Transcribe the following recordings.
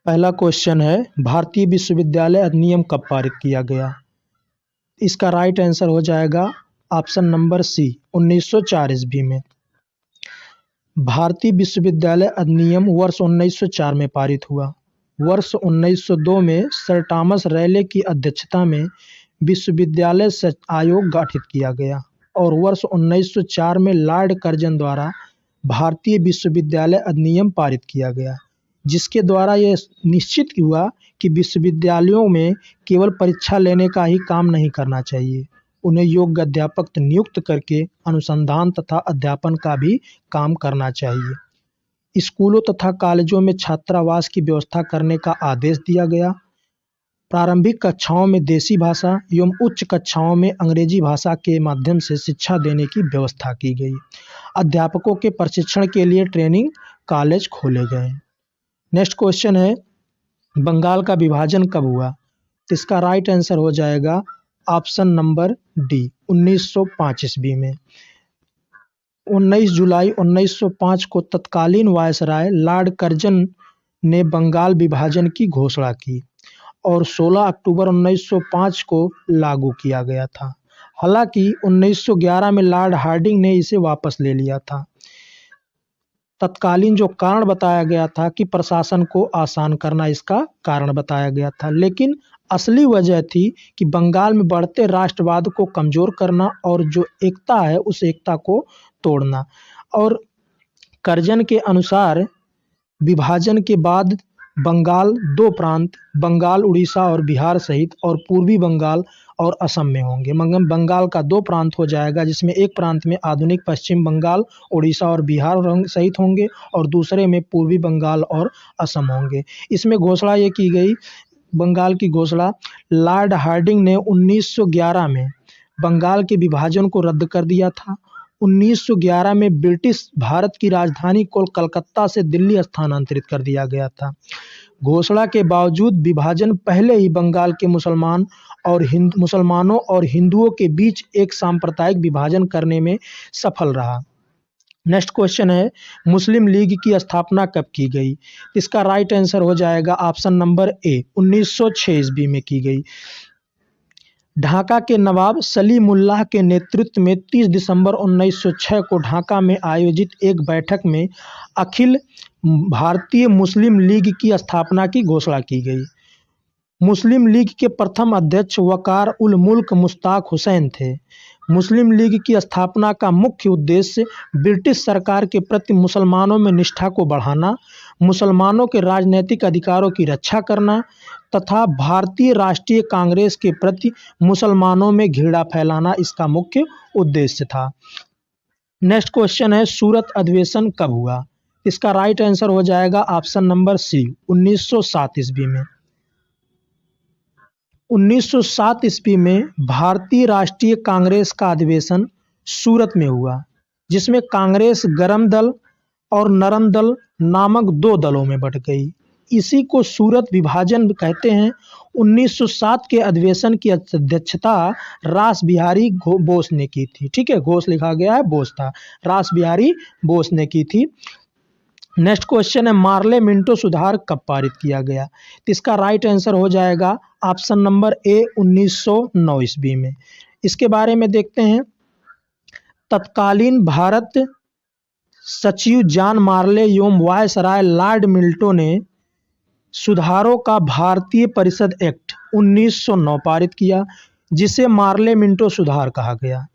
पहला क्वेश्चन है, भारतीय विश्वविद्यालय अधिनियम कब पारित किया गया? इसका राइट आंसर हो जाएगा ऑप्शन नंबर सी, 1904 ईस्वी में। भारतीय विश्वविद्यालय अधिनियम वर्ष 1904 में पारित हुआ। वर्ष 1902 में सर थॉमस रैले की अध्यक्षता में विश्वविद्यालय आयोग गठित किया गया और वर्ष 1904 में लॉर्ड कर्जन द्वारा भारतीय विश्वविद्यालय अधिनियम पारित किया गया, जिसके द्वारा यह निश्चित हुआ कि विश्वविद्यालयों में केवल परीक्षा लेने का ही काम नहीं करना चाहिए, उन्हें योग्य अध्यापक नियुक्त करके अनुसंधान तथा अध्यापन का भी काम करना चाहिए। स्कूलों तथा कॉलेजों में छात्रावास की व्यवस्था करने का आदेश दिया गया। प्रारंभिक कक्षाओं में देसी भाषा एवं उच्च कक्षाओं में अंग्रेजी भाषा के माध्यम से शिक्षा देने की व्यवस्था की गई। अध्यापकों के प्रशिक्षण के लिए ट्रेनिंग कॉलेज खोले गए। नेक्स्ट क्वेश्चन है, बंगाल का विभाजन कब हुआ? इसका राइट आंसर हो जाएगा ऑप्शन नंबर डी, 1905 ईस्वी में। 19 जुलाई 1905 को तत्कालीन वायसराय लॉर्ड कर्जन ने बंगाल विभाजन की घोषणा की और 16 अक्टूबर 1905 को लागू किया गया था। हालांकि 1911 में लॉर्ड हार्डिंग ने इसे वापस ले लिया था। तत्कालीन जो कारण बताया गया था कि प्रशासन को आसान करना इसका कारण बताया गया था, लेकिन असली वजह थी कि बंगाल में बढ़ते राष्ट्रवाद को कमज़ोर करना और जो एकता है उस एकता को तोड़ना। और कर्जन के अनुसार विभाजन के बाद बंगाल दो प्रांत, बंगाल उड़ीसा और बिहार सहित और पूर्वी बंगाल और असम में होंगे। मगर बंगाल का दो प्रांत हो जाएगा, जिसमें एक प्रांत में आधुनिक पश्चिम बंगाल, उड़ीसा और बिहार सहित होंगे और दूसरे में पूर्वी बंगाल और असम होंगे। इसमें घोषणा ये की गई, बंगाल की घोषणा लॉर्ड हार्डिंग ने 1911 में बंगाल के विभाजन को रद्द कर दिया था। 1911 में ब्रिटिश भारत की राजधानी को कलकत्ता से दिल्ली स्थानांतरित कर दिया गया था। घोषणा के बावजूद विभाजन पहले ही बंगाल के मुसलमानों और हिंदुओं के बीच एक सांप्रदायिक विभाजन करने में सफल रहा। नेक्स्ट क्वेश्चन है, मुस्लिम लीग की स्थापना कब की गई? इसका राइट आंसर हो जाएगा ऑप्शन नंबर ए, 1906 ईस्वी में की गई। ढाका के नवाब सलीमुल्लाह के नेतृत्व में 30 दिसंबर 1906 को ढाका में आयोजित एक बैठक में अखिल भारतीय मुस्लिम लीग की स्थापना की घोषणा की गई। मुस्लिम लीग के प्रथम अध्यक्ष वकार उल मुल्क मुश्ताक हुसैन थे। मुस्लिम लीग की स्थापना का मुख्य उद्देश्य ब्रिटिश सरकार के प्रति मुसलमानों में निष्ठा को बढ़ाना, मुसलमानों के राजनीतिक अधिकारों की रक्षा करना तथा भारतीय राष्ट्रीय कांग्रेस के प्रति मुसलमानों में घृणा फैलाना इसका मुख्य उद्देश्य था। नेक्स्ट क्वेश्चन है, सूरत अधिवेशन कब हुआ? इसका राइट आंसर हो जाएगा ऑप्शन नंबर सी, 1907 ईस्वी में। 1907 ईस्वी में भारतीय राष्ट्रीय कांग्रेस का अधिवेशन सूरत में हुआ, जिसमें कांग्रेस गरम दल और नरम दल नामक दो दलों में बंट गई। इसी को सूरत विभाजन कहते हैं। 1907 के अधिवेशन की अध्यक्षता रास बिहारी बोस ने की थी। ठीक है, घोष लिखा गया है, बोस था, रास बिहारी बोस ने की थी। नेक्स्ट क्वेश्चन है, मार्ले मिंटो सुधार कब पारित किया गया? इसका राइट आंसर हो जाएगा ऑप्शन नंबर ए, 1909 ईस्वी में। इसके बारे में देखते हैं। तत्कालीन भारत सचिव जॉन मार्ले एवं वायसराय लॉर्ड मिंटो ने सुधारों का भारतीय परिषद एक्ट 1909 पारित किया, जिसे मार्ले मिंटो सुधार कहा गया।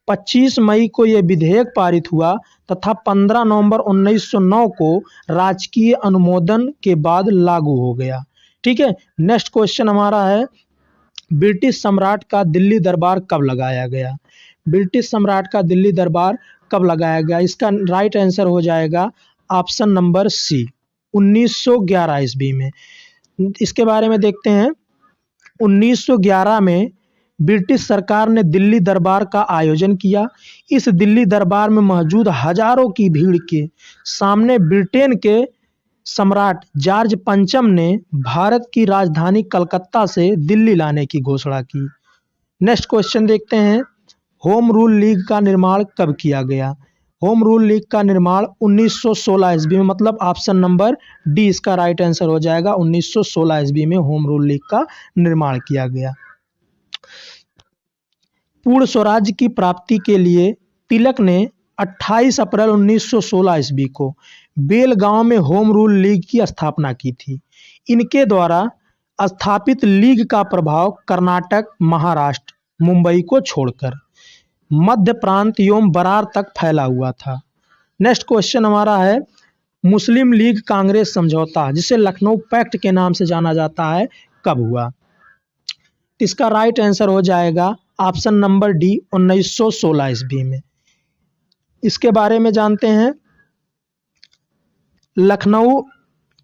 25 मई को यह विधेयक पारित हुआ तथा 15 नवंबर 1909 को राजकीय अनुमोदन के बाद लागू हो गया। ठीक है, नेक्स्ट क्वेश्चन हमारा है, ब्रिटिश सम्राट का दिल्ली दरबार कब लगाया गया? ब्रिटिश सम्राट का दिल्ली दरबार कब लगाया गया? इसका राइट आंसर हो जाएगा ऑप्शन नंबर सी, 1911 ईस्वी में। इसके बारे में देखते हैं। 1911 में ब्रिटिश सरकार ने दिल्ली दरबार का आयोजन किया। इस दिल्ली दरबार में मौजूद हजारों की भीड़ के सामने ब्रिटेन के सम्राट जॉर्ज पंचम ने भारत की राजधानी कलकत्ता से दिल्ली लाने की घोषणा की। नेक्स्ट क्वेश्चन देखते हैं, होम रूल लीग का निर्माण कब किया गया? होम रूल लीग का निर्माण 1916 ईस्वी में, मतलब ऑप्शन नंबर डी इसका राइट आंसर हो जाएगा। 1916 ईस्वी में होम रूल लीग का निर्माण किया गया। पूर्ण स्वराज्य की प्राप्ति के लिए तिलक ने 28 अप्रैल 1916 ईस्वी को बेलगांव में होम रूल लीग की स्थापना की थी। इनके द्वारा स्थापित लीग का प्रभाव कर्नाटक, महाराष्ट्र, मुंबई को छोड़कर मध्य प्रांत एवं बरार तक फैला हुआ था। नेक्स्ट क्वेश्चन हमारा है मुस्लिम लीग कांग्रेस समझौता, जिसे लखनऊ पैक्ट के नाम से जाना जाता है, कब हुआ? इसका राइट आंसर हो जाएगा ऑप्शन नंबर डी 1916 ईस्वी में। इसके बारे में जानते हैं। लखनऊ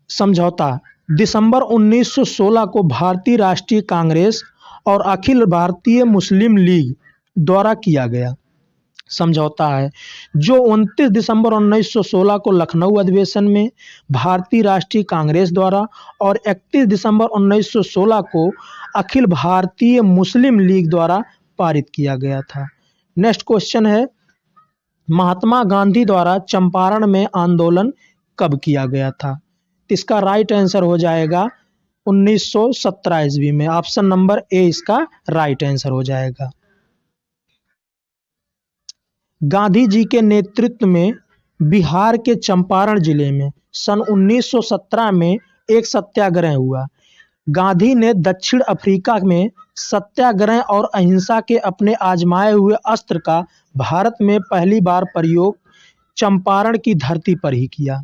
समझौता दिसंबर 1916 को भारतीय राष्ट्रीय कांग्रेस और अखिल भारतीय मुस्लिम लीग द्वारा किया गया समझौता है, जो 29 दिसंबर 1916 को लखनऊ अधिवेशन में भारतीय राष्ट्रीय कांग्रेस द्वारा और 31 दिसंबर 1916 को अखिल भारतीय मुस्लिम लीग द्वारा पारित किया गया था। नेक्स्ट क्वेश्चन है महात्मा गांधी द्वारा चंपारण में आंदोलन कब किया गया था? इसका राइट आंसर हो जाएगा 1917 ईस्वी में। ऑप्शन नंबर ए इसका राइट आंसर हो जाएगा। गांधी जी के नेतृत्व में बिहार के चंपारण जिले में सन 1917 में एक सत्याग्रह हुआ। गांधी ने दक्षिण अफ्रीका में सत्याग्रह और अहिंसा के अपने आजमाए हुए अस्त्र का भारत में पहली बार प्रयोग चंपारण की धरती पर ही किया।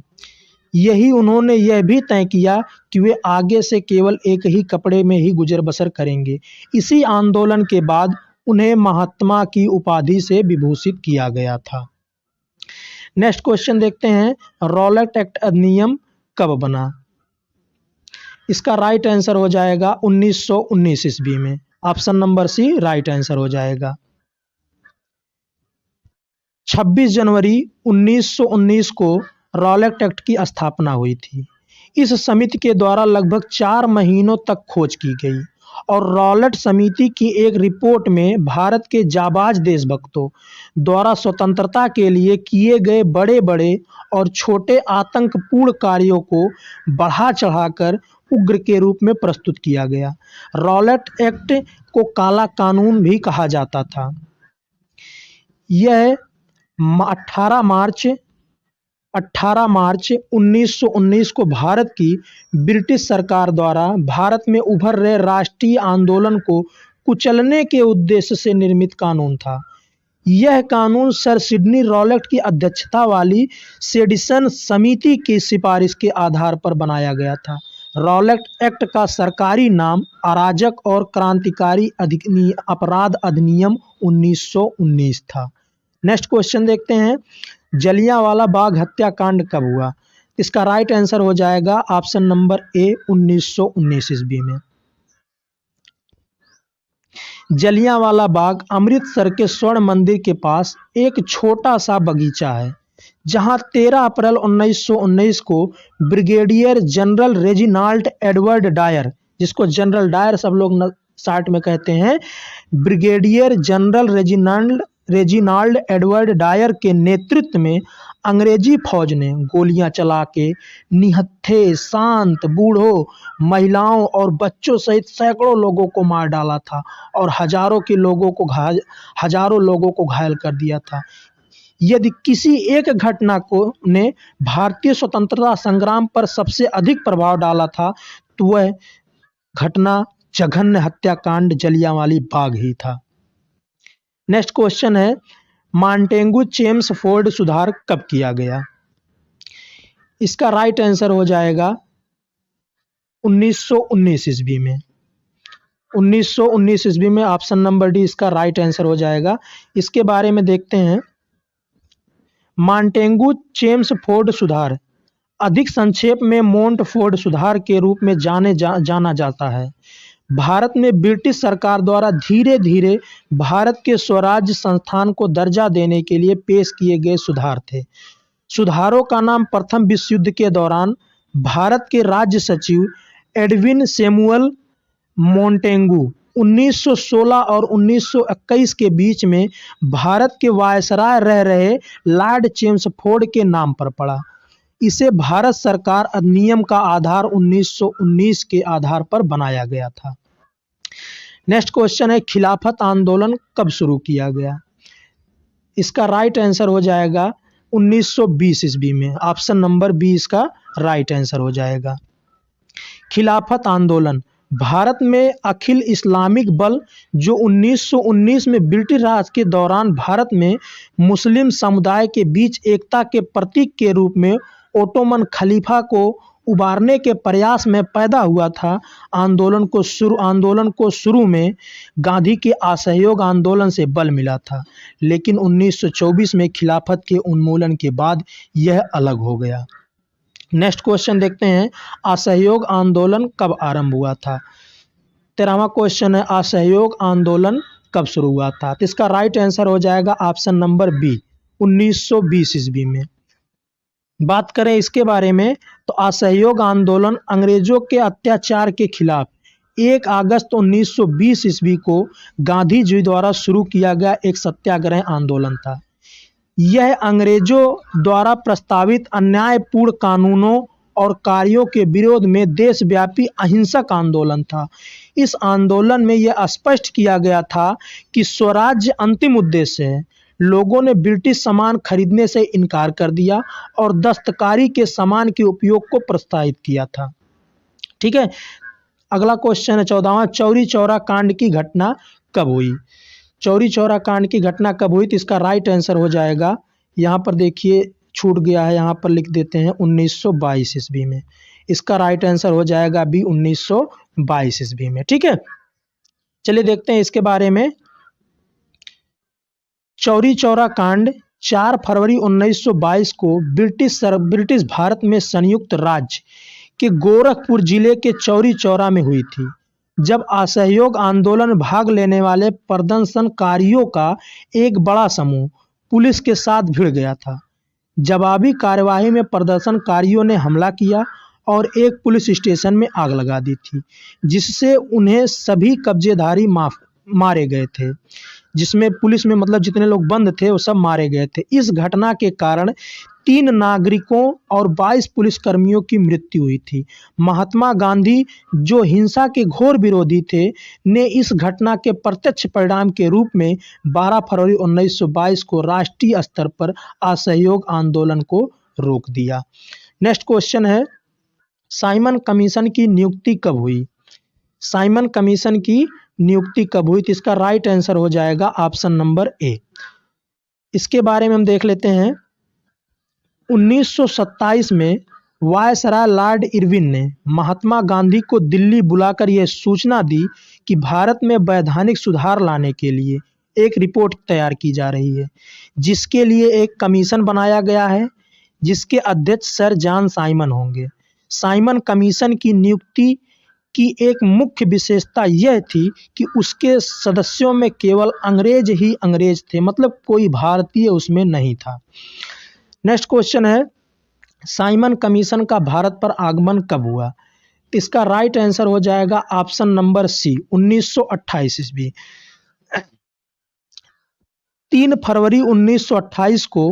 यही उन्होंने यह भी तय किया कि वे आगे से केवल एक ही कपड़े में ही गुजर बसर करेंगे। इसी आंदोलन के बाद उन्हें महात्मा की उपाधि से विभूषित किया गया था। नेक्स्ट क्वेश्चन देखते हैं रॉलेट एक्ट अधिनियम कब बना? इसका राइट आंसर हो जाएगा 1919 ईस्वी में। Option number C right answer हो जाएगा। 26 जनवरी 1919 को रॉलेट एक्ट की स्थापना हुई थी। इस समिति के द्वारा लगभग 4 महीनों तक खोज की गई और रॉलेट समिति की एक रिपोर्ट में भारत के जाबाज देशभक्तों द्वारा स्वतंत्रता के लिए किए गए बड़े बड़े और छोटे आतंकपूर्ण कार्यों को बढ़ा चढ़ाकर उग्र के रूप में प्रस्तुत किया गया। रॉलेट एक्ट को काला कानून भी कहा जाता था। यह 18 मार्च 1919 को भारत की ब्रिटिश सरकार द्वारा भारत में उभर रहे राष्ट्रीय आंदोलन को कुचलने के उद्देश्य से निर्मित कानून था। यह कानून सर सिडनी रॉलेट की अध्यक्षता वाली सेडिशन समिति की सिफारिश के आधार पर बनाया गया था। रॉलेट एक्ट का सरकारी नाम अराजक और क्रांतिकारी अपराध अधिनियम 1919 था। नेक्स्ट क्वेश्चन देखते हैं जलियांवाला बाग हत्याकांड कब हुआ? इसका राइट आंसर हो जाएगा ऑप्शन नंबर ए 1919 ईस्वी में। जलियांवाला बाग अमृतसर के स्वर्ण मंदिर के पास एक छोटा सा बगीचा है, जहां 13 अप्रैल 1919 को brigadier general Reginald Edward Dyer, जिसको जनरल डायर सब लोग शार्ट में कहते हैं, brigadier general Reginald Edward Dyer के नेतृत्व में अंग्रेजी फौज ने गोलियां चला के निहत्थे, शांत, बूढ़ों, महिलाओं और बच्चों सहित सैकड़ों लोगों को मार डाला था और हजारों लोगों को घायल कर दिया था। यदि किसी एक घटना को ने भारतीय स्वतंत्रता संग्राम पर सबसे अधिक प्रभाव डाला था तो वह घटना जघन्य हत्याकांड जलियांवाला बाग ही था। नेक्स्ट क्वेश्चन है मॉन्टेगू चेम्सफोर्ड सुधार कब किया गया? इसका राइट आंसर हो जाएगा 1919 ईस्वी में। 1919 ईस्वी में ऑप्शन नंबर डी इसका राइट आंसर हो जाएगा। इसके बारे में देखते हैं मॉन्टेगू चेम्सफोर्ड सुधार अधिक संक्षेप में मोंटफोर्ड सुधार के रूप में जाना जाता है। भारत में ब्रिटिश सरकार द्वारा धीरे धीरे भारत के स्वराज्य संस्थान को दर्जा देने के लिए पेश किए गए सुधार थे। सुधारों का नाम प्रथम विश्व युद्ध के दौरान भारत के राज्य सचिव एडविन सैमुअल मॉन्टेगू 1916 और 1921 के बीच में भारत के वायसराय रह रहे लॉर्ड चेम्सफोर्ड के नाम पर पड़ा। इसे भारत सरकार अधिनियम का आधार 1919 के आधार पर बनाया गया था। नेक्स्ट क्वेश्चन है, खिलाफत आंदोलन कब शुरू किया गया? इसका राइट आंसर हो जाएगा 1920 ईस्वी में। ऑप्शन नंबर बी इसका राइट आंसर हो जाएगा। खिलाफत आंदोलन भारत में अखिल इस्लामिक बल जो 1919 में ब्रिटिश राज के दौरान भारत में मुस्लिम समुदाय के बीच एकता के प्रतीक के रूप में ओटोमन खलीफा को उबारने के प्रयास में पैदा हुआ था। आंदोलन को शुरू में गांधी के असहयोग आंदोलन से बल मिला था, लेकिन 1924 में खिलाफत के उन्मूलन के बाद यह अलग हो गया। नेक्स्ट क्वेश्चन देखते हैं, असहयोग आंदोलन कब आरंभ हुआ था? 13वां क्वेश्चन है, असहयोग आंदोलन कब शुरू हुआ था? तो इसका राइट आंसर हो जाएगा ऑप्शन नंबर बी 1920 ईस्वी में। बात करें इसके बारे में तो असहयोग आंदोलन अंग्रेजों के अत्याचार के खिलाफ 1 अगस्त 1920 ईस्वी को गांधी जी द्वारा शुरू किया गया एक सत्याग्रह आंदोलन था। यह अंग्रेजों द्वारा प्रस्तावित अन्यायपूर्ण कानूनों और कार्यों के विरोध में देशव्यापी अहिंसक आंदोलन था। इस आंदोलन में यह स्पष्ट किया गया था कि स्वराज्य अंतिम उद्देश्य है। लोगों ने ब्रिटिश सामान खरीदने से इनकार कर दिया और दस्तकारी के सामान के उपयोग को प्रोत्साहित किया था। ठीक है, अगला क्वेश्चन है 14वां, चौरी चौरा कांड की घटना कब हुई? चौरी चौरा कांड की घटना कब हुई? तो इसका राइट आंसर हो जाएगा, यहाँ पर देखिए छूट गया है, यहाँ पर लिख देते हैं 1922 ईस्वी में। इसका राइट आंसर हो जाएगा बी 1922 ईस्वी में। ठीक है, चलिए देखते हैं इसके बारे में। चौरी चौरा कांड 4 फरवरी 1922 को ब्रिटिश भारत में संयुक्त राज्य के गोरखपुर जिले के चौरी चौरा में हुई थी, जब असहयोग आंदोलन भाग लेने वाले प्रदर्शनकारियों का एक बड़ा समूह पुलिस के साथ भिड़ गया था। जवाबी कार्यवाही में प्रदर्शनकारियों ने हमला किया और एक पुलिस स्टेशन में आग लगा दी थी, जिससे उन्हें सभी कब्जेधारी मारे गए थे। जिसमें पुलिस में मतलब जितने लोग बंद थे वो सब मारे गए थे। इस घटना के कारण 3 नागरिकों और 22 पुलिसकर्मियों की मृत्यु हुई थी। महात्मा गांधी, जो हिंसा के घोर विरोधी थे, ने इस घटना के प्रत्यक्ष परिणाम के रूप में 12 फरवरी 1922 को राष्ट्रीय स्तर पर असहयोग आंदोलन को रोक दिया। नेक्स्ट क्वेश्चन है, साइमन कमीशन की नियुक्ति कब हुई? साइमन कमीशन की नियुक्ति कब हुई? तो इसका राइट आंसर हो जाएगा ऑप्शन नंबर ए। इसके बारे में हम देख लेते हैं। 1927 में वायसराय लॉर्ड इरविन ने महात्मा गांधी को दिल्ली बुलाकर यह सूचना दी कि भारत में वैधानिक सुधार लाने के लिए एक रिपोर्ट तैयार की जा रही है, जिसके लिए एक कमीशन बनाया गया है, जिसके अध्यक्ष सर जॉन साइमन होंगे। साइमन कमीशन की नियुक्ति की एक मुख्य विशेषता यह थी कि उसके सदस्यों में केवल अंग्रेज ही अंग्रेज थे, मतलब कोई भारतीय उसमें नहीं था। नेक्स्ट क्वेश्चन है, साइमन कमीशन का भारत पर आगमन कब हुआ? इसका राइट आंसर हो जाएगा ऑप्शन नंबर सी 1928 ईस्वी। 3 फरवरी 1928 को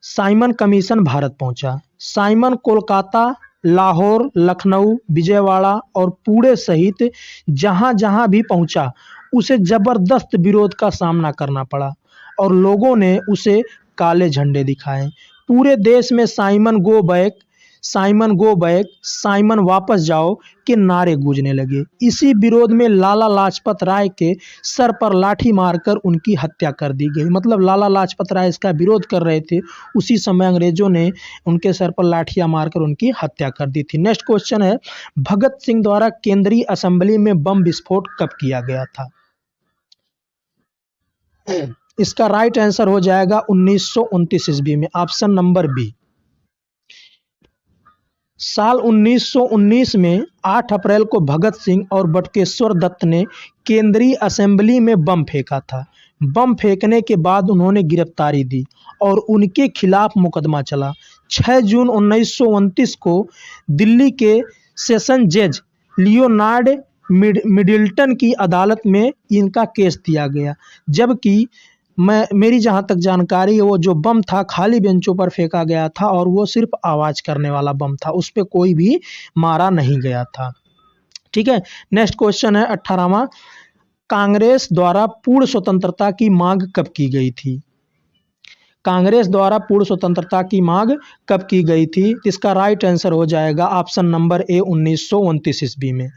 साइमन कमीशन भारत पहुंचा। साइमन कोलकाता, लाहौर, लखनऊ, विजयवाड़ा और पुणे सहित जहां जहां भी पहुंचा, उसे जबरदस्त विरोध का सामना करना पड़ा और लोगों ने उसे काले झंडे दिखाए। पूरे देश में Simon go back, Simon go back, Simon वापस जाओ के नारे गूंजने लगे। इसी विरोध में लाला लाजपत राय के सर पर लाठी मारकर उनकी हत्या कर दी गई। मतलब लाला लाजपत राय इसका विरोध कर रहे थे, उसी समय अंग्रेजों ने उनके सर पर लाठियां मारकर उनकी हत्या कर दी थी। नेक्स्ट क्वेश्चन है, भगत सिंह द्वारा केंद्रीय असेंबली में बम विस्फोट कब किया गया था? इसका राइट आंसर हो जाएगा 1929 ईस्वी में, ऑप्शन नंबर बी। साल 1919 में 8 अप्रैल को भगत सिंह और बटुकेश्वर दत्त ने केंद्रीय असेंबली में बम फेंका था। बम फेंकने के बाद उन्होंने गिरफ्तारी दी और उनके खिलाफ मुकदमा चला। 6 जून 1929 को दिल्ली के सेशन जज लियोनार्ड मिडिल्टन की अदालत में इनका केस दिया गया, जबकि मेरी जहाँ तक जानकारी है वो जो बम था खाली बेंचों पर फेंका गया था और वो सिर्फ आवाज़ करने वाला बम था, उस पे कोई भी मारा नहीं गया था। ठीक है, नेक्स्ट क्वेश्चन है 18वां, कांग्रेस द्वारा पूर्ण स्वतंत्रता की मांग कब की गई थी? कांग्रेस द्वारा पूर्ण स्वतंत्रता की मांग कब की गई थी? इसका राइट आंसर हो जाएगा ऑप्शन नंबर ए 1929 ईस्वी में।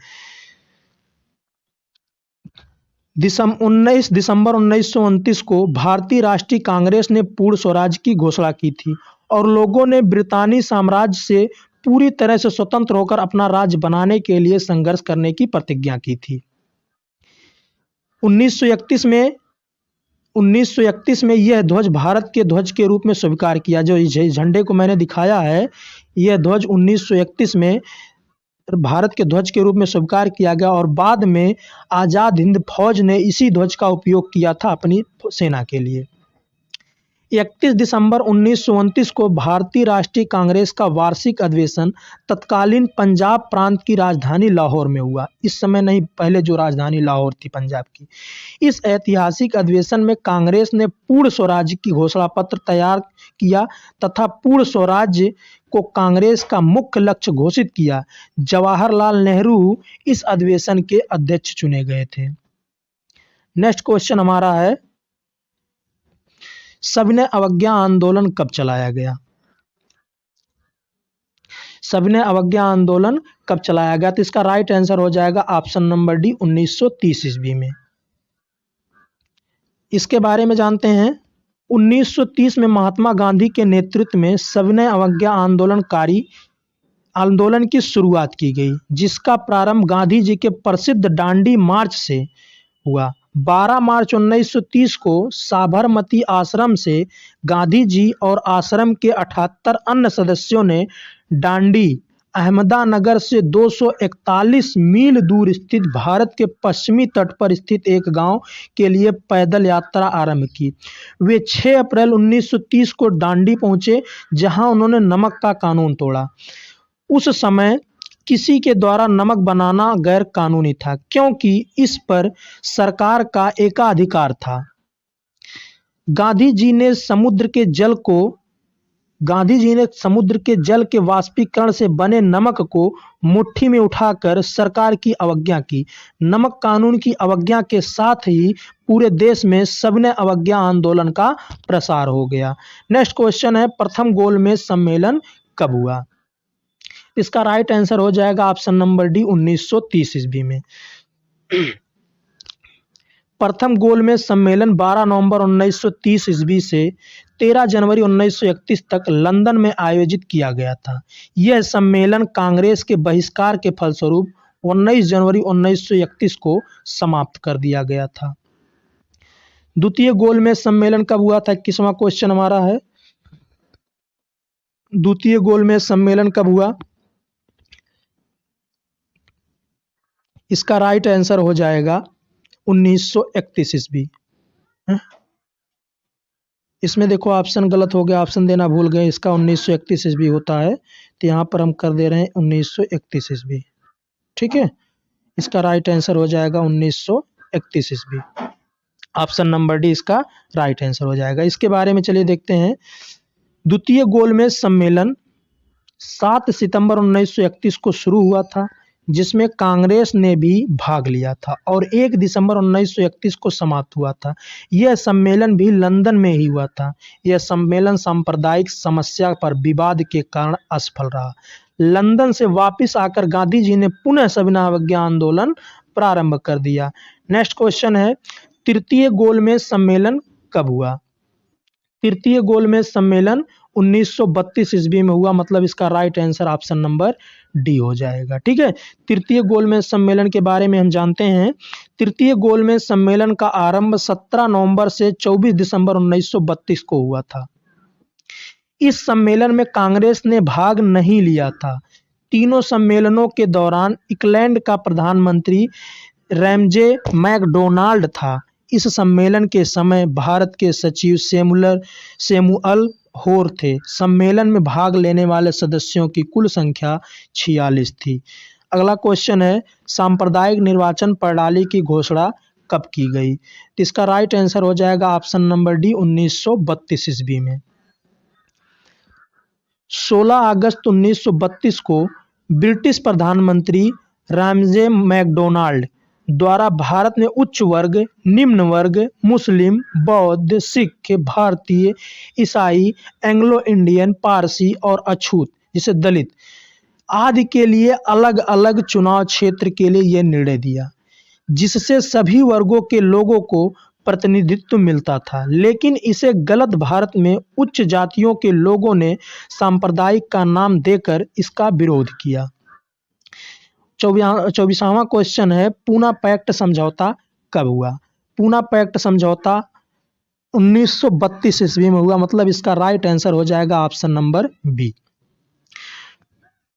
19 दिसंबर 1929 को भारतीय राष्ट्रीय कांग्रेस ने पूर्ण स्वराज की घोषणा की थी और लोगों ने ब्रितानी साम्राज्य से पूरी तरह से स्वतंत्र होकर अपना राज्य बनाने के लिए संघर्ष करने की प्रतिज्ञा की थी। 1931 में यह ध्वज भारत के ध्वज के रूप में स्वीकार किया। जो झंडे को मैंने दिखाया है, यह ध्वज 1931 में भारत के ध्वज के रूप में स्वीकार किया गया और बाद में आज़ाद हिंद फौज ने इसी ध्वज का उपयोग किया था अपनी सेना के लिए। 31 दिसंबर 1929 को भारतीय राष्ट्रीय कांग्रेस का वार्षिक अधिवेशन तत्कालीन पंजाब प्रांत की राजधानी लाहौर में हुआ। इस समय नहीं, पहले जो राजधानी लाहौर थी पंजाब की। इस ऐतिहासिक अधिवेशन में कांग्रेस ने पूर्ण स्वराज्य की घोषणा पत्र तैयार किया तथा पूर्ण स्वराज्य को कांग्रेस का मुख्य लक्ष्य घोषित किया। जवाहरलाल नेहरू इस अधिवेशन के अध्यक्ष चुने गए थे। नेक्स्ट क्वेश्चन हमारा है, सविनय अवज्ञा आंदोलन कब चलाया गया? सविनय अवज्ञा आंदोलन कब चलाया गया? तो इसका राइट आंसर हो जाएगा ऑप्शन नंबर डी 1930 ईस्वी में। इसके बारे में जानते हैं। 1930 में महात्मा गांधी के नेतृत्व में सविनय अवज्ञा आंदोलन की शुरुआत की गई, जिसका प्रारंभ गांधी जी के प्रसिद्ध डांडी मार्च से हुआ। 12 मार्च 1930 को साबरमती आश्रम से गांधी जी और आश्रम के 78 अन्य सदस्यों ने डांडी अहमदानगर से 241 मील दूर स्थित भारत के पश्चिमी तट पर स्थित एक गांव के लिए पैदल यात्रा आरंभ की। वे 6 अप्रैल 1930 को डांडी पहुंचे, जहां उन्होंने नमक का कानून तोड़ा। उस समय किसी के द्वारा नमक बनाना गैर कानूनी था, क्योंकि इस पर सरकार का एकाधिकार था। गांधी जी ने समुद्र के जल के वाष्पीकरण से बने नमक को मुट्ठी में उठाकर सरकार की अवज्ञा की। नमक कानून की अवज्ञा के साथ ही पूरे देश में सविनय अवज्ञा आंदोलन का प्रसार हो गया। नेक्स्ट क्वेश्चन है, प्रथम गोलमेज सम्मेलन कब हुआ? इसका राइट आंसर हो जाएगा ऑप्शन नंबर डी 1930 ईस्वी में। प्रथम गोलमेज सम्मेलन 12 नवंबर 1930 ईस्वी से 13 जनवरी 1931 तक लंदन में आयोजित किया गया था। यह सम्मेलन कांग्रेस के बहिष्कार के फलस्वरूप 19 जनवरी 1931 को समाप्त कर दिया गया था। द्वितीय गोलमेज सम्मेलन कब हुआ था? 21वां क्वेश्चन हमारा है, द्वितीय गोलमेज सम्मेलन कब हुआ? इसका राइट आंसर हो जाएगा 1931 ईस्वी। इसमें देखो ऑप्शन गलत हो गया, ऑप्शन देना भूल गए। इसका 1931 ईस्वी होता है, तो यहाँ पर हम कर दे रहे हैं 1931 ईस्वी। ठीक है, इसका राइट आंसर हो जाएगा 1931 ईस्वी। ऑप्शन नंबर डी इसका राइट आंसर हो जाएगा। इसके बारे में चलिए देखते हैं। द्वितीय गोलमेज सम्मेलन 7 सितंबर 1931 को शुरू हुआ था, जिसमें कांग्रेस ने भी भाग लिया था और 1 दिसंबर 1931 को समाप्त हुआ था। यह सम्मेलन भी लंदन में ही हुआ था। यह सम्मेलन सांप्रदायिक समस्या पर विवाद के कारण असफल रहा। लंदन से वापस आकर गांधी जी ने पुनः सविनय अवज्ञा आंदोलन प्रारंभ कर दिया। नेक्स्ट क्वेश्चन है, तृतीय गोलमेज सम्मेलन कब हुआ? तृतीय गोलमेज सम्मेलन 1932 ईस्वी में हुआ, मतलब इसका right answer option number D हो जाएगा। ठीक है, तृतीय गोलमेज सम्मेलन के बारे में हम जानते हैं। तृतीय गोलमेज सम्मेलन का आरंभ 17 नवंबर से 24 दिसंबर 1932 को हुआ था। इस सम्मेलन में कांग्रेस ने भाग नहीं लिया था। तीनों सम्मेलनों के दौरान इंग्लैंड का प्रधानमंत्री रैमजे मैकडोनाल्ड था। इस सम्मेलन के समय भारत के सचिव सैमुअल होर थे। सम्मेलन में भाग लेने वाले सदस्यों की कुल संख्या 46 थी। अगला क्वेश्चन है सांप्रदायिक निर्वाचन प्रणाली की घोषणा कब की गई? तो इसका राइट आंसर हो जाएगा ऑप्शन नंबर डी 1932 ईस्वी में। 16 अगस्त 1932 को ब्रिटिश प्रधानमंत्री रामजे मैकडोनाल्ड द्वारा भारत में उच्च वर्ग, निम्न वर्ग, मुस्लिम, बौद्ध, सिख, भारतीय, ईसाई, एंग्लो इंडियन, पारसी और अछूत जिसे दलित आदि के लिए अलग अलग चुनाव क्षेत्र के लिए यह निर्णय दिया, जिससे सभी वर्गों के लोगों को प्रतिनिधित्व मिलता था। लेकिन इसे गलत भारत में उच्च जातियों के लोगों ने सांप्रदायिक का नाम देकर इसका विरोध किया। 24वां क्वेश्चन है पूना पैक्ट समझौता कब हुआ? पूना पैक्ट समझौता 1932 ईस्वी में हुआ, मतलब इसका राइट आंसर हो जाएगा option number B.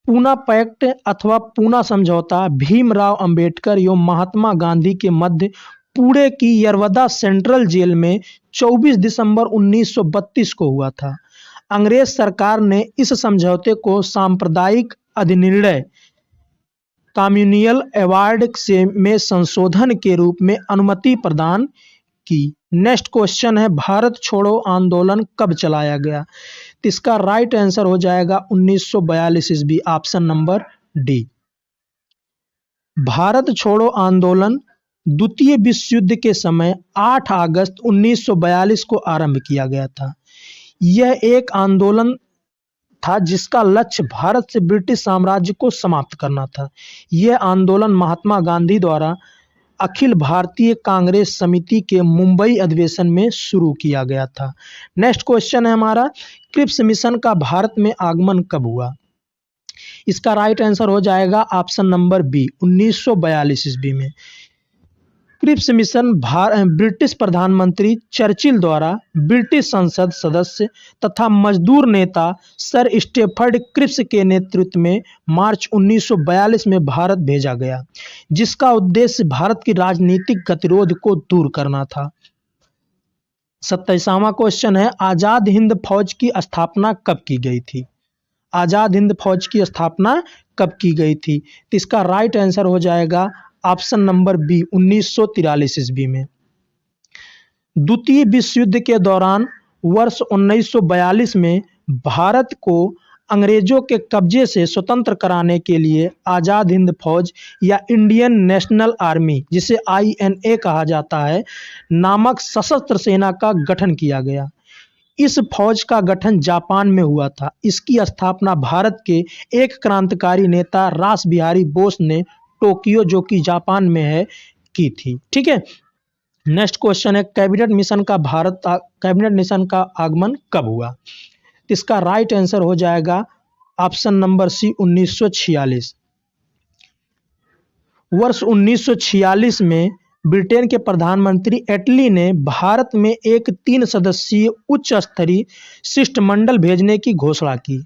Poona pact अथवा पूना समझौता भीमराव अंबेडकर एवं महात्मा गांधी के मध्य पुणे की यरवदा सेंट्रल जेल में 24 दिसंबर 1932 को हुआ था। अंग्रेज सरकार ने इस समझौते को सांप्रदायिक अधिनिर्णय कम्युनियल अवार्ड में संशोधन के रूप में अनुमति प्रदान की। नेक्स्ट क्वेश्चन है भारत छोड़ो आंदोलन कब चलाया गया? तो इसका राइट आंसर हो जाएगा 1942 ईस्वी, ऑप्शन नंबर डी। भारत छोड़ो आंदोलन द्वितीय विश्व युद्ध के समय 8 अगस्त 1942 को आरंभ किया गया था। यह एक आंदोलन था जिसका लक्ष्य भारत से ब्रिटिश साम्राज्य को समाप्त करना था। यह आंदोलन महात्मा गांधी द्वारा अखिल भारतीय कांग्रेस समिति के मुंबई अधिवेशन में शुरू किया गया था। नेक्स्ट क्वेश्चन है हमारा क्रिप्स मिशन का भारत में आगमन कब हुआ? इसका राइट आंसर हो जाएगा ऑप्शन नंबर बी 1942 ईस्वी में। क्रिप्स मिशन ब्रिटिश प्रधानमंत्री चर्चिल द्वारा ब्रिटिश संसद सदस्य तथा मजदूर नेता सर स्टेफर्ड क्रिप्स के नेतृत्व में मार्च 1942 में भारत भेजा गया, जिसका उद्देश्य भारत की राजनीतिक गतिरोध को दूर करना था। 27वां क्वेश्चन है आजाद हिंद फौज की स्थापना कब की गई थी? आजाद हिंद फौज की स्थापना कब की गई थी? तो इसका राइट आंसर हो जाएगा ऑप्शन नंबर बी 1943 ईस्वी में। द्वितीय विश्व युद्ध के दौरान वर्ष 1942 में भारत को अंग्रेजों के कब्जे से स्वतंत्र कराने के लिए आजाद हिंद फौज या इंडियन नेशनल आर्मी, जिसे INA कहा जाता है, नामक सशस्त्र सेना का गठन किया गया। इस फौज का गठन जापान में हुआ था। इसकी स्थापना भारत के एक क्रांतिकारी नेता रास बिहारी बोस ने टोक्यो, जो कि जापान में है, की थी। ठीक है, नेक्स्ट क्वेश्चन है कैबिनेट मिशन का आगमन कब हुआ? इसका राइट आंसर हो जाएगा ऑप्शन नंबर सी 1946। वर्ष 1946 में ब्रिटेन के प्रधानमंत्री एटली ने भारत में एक 3 सदस्यीय उच्च स्तरीय शिष्टमंडल भेजने की घोषणा की।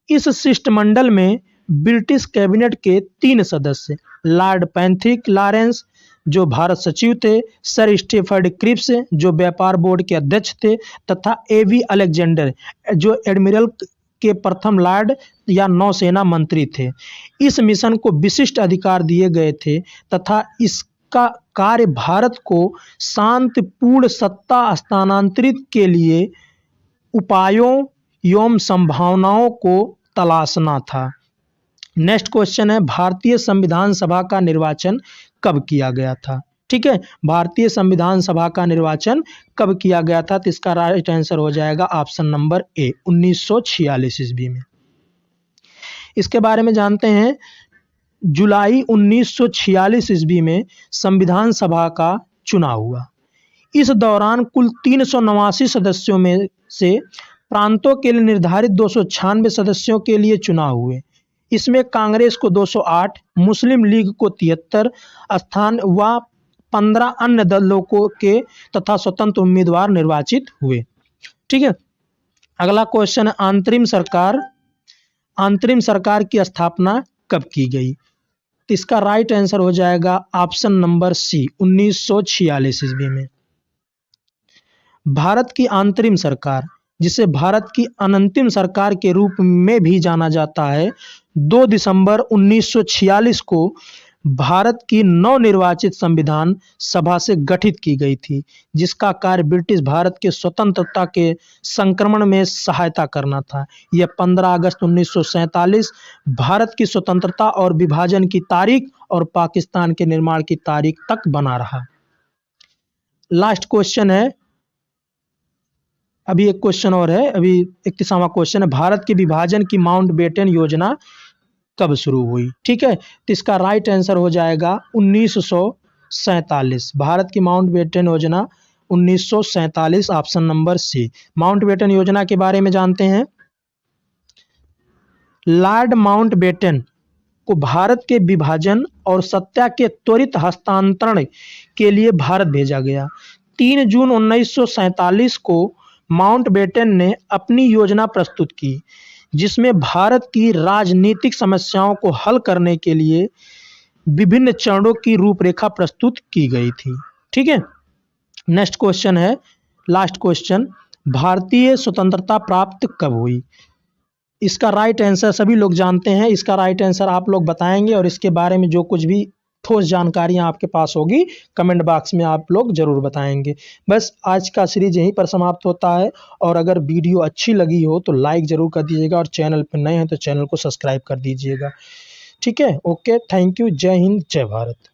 इस शिष्टमंडल में ब्रिटिश कैबिनेट के 3 सदस्य लॉर्ड पैट्रिक लॉरेंस जो भारत सचिव थे, सर स्टेफर्ड क्रिप्स जो व्यापार बोर्ड के अध्यक्ष थे, तथा AV अलेक्जेंडर जो एडमिरल के प्रथम लॉर्ड या नौसेना मंत्री थे। इस मिशन को विशिष्ट अधिकार दिए गए थे तथा इसका कार्य भारत को शांतिपूर्ण सत्ता हस्तांतरित के लिए उपायों एवं संभावनाओं को तलाशना था। नेक्स्ट क्वेश्चन है भारतीय संविधान सभा का निर्वाचन कब किया गया था? ठीक है, भारतीय संविधान सभा का निर्वाचन कब किया गया था? तो इसका राइट आंसर हो जाएगा ऑप्शन नंबर ए 1946 ईस्वी में। इसके बारे में जानते हैं। जुलाई 1946 ईस्वी में संविधान सभा का चुनाव हुआ। इस दौरान कुल 389 सदस्यों में से प्रांतों के लिए निर्धारित 296 सदस्यों के लिए चुनाव हुए। इसमें कांग्रेस को 208, मुस्लिम लीग को 73 स्थान व 15 अन्य दलों को के तथा स्वतंत्र उम्मीदवार निर्वाचित हुए। ठीक है, अगला क्वेश्चन है अंतरिम सरकार की स्थापना कब की गई? तो इसका राइट आंसर हो जाएगा ऑप्शन नंबर सी 1946 ईस्वी में। भारत की अंतरिम सरकार जिसे भारत की अनंतिम सरकार के रूप में भी जाना जाता है, 2 दिसंबर 1946 को भारत की नवनिर्वाचित संविधान सभा से गठित की गई थी, जिसका कार्य ब्रिटिश भारत के स्वतंत्रता के संक्रमण में सहायता करना था। यह 15 अगस्त 1947 भारत की स्वतंत्रता और विभाजन की तारीख और पाकिस्तान के निर्माण की तारीख तक बना रहा। लास्ट क्वेश्चन है, अभी एक क्वेश्चन और है, अभी 31वां क्वेश्चन है, भारत के विभाजन की माउंटबेटन योजना कब शुरू हुई? ठीक है, तो इसका राइट आंसर हो जाएगा 1947। भारत की माउंटबेटन योजना 1947, ऑप्शन नंबर सी। माउंटबेटन योजना के बारे में जानते हैं। लॉर्ड माउंटबेटन को भारत के विभाजन और सत्ता के त्वरित हस्तांतरण के लिए भारत भेजा गया। 3 जून 1947 को माउंटबेटन ने अपनी योजना प्रस्तुत की, जिसमें भारत की राजनीतिक समस्याओं को हल करने के लिए विभिन्न चरणों की रूपरेखा प्रस्तुत की गई थी। ठीक है, नेक्स्ट क्वेश्चन है, लास्ट क्वेश्चन, भारतीय स्वतंत्रता प्राप्त कब हुई? इसका राइट आंसर सभी लोग जानते हैं, इसका राइट आंसर आप लोग बताएंगे और इसके बारे में जो कुछ भी ठोस जानकारियां आपके पास होगी कमेंट बॉक्स में आप लोग जरूर बताएंगे। बस आज का सीरीज यहीं पर समाप्त होता है, और अगर वीडियो अच्छी लगी हो तो लाइक जरूर कर दीजिएगा और चैनल पर नए हैं तो चैनल को सब्सक्राइब कर दीजिएगा। ठीक है, ओके, थैंक यू, जय हिंद, जय भारत।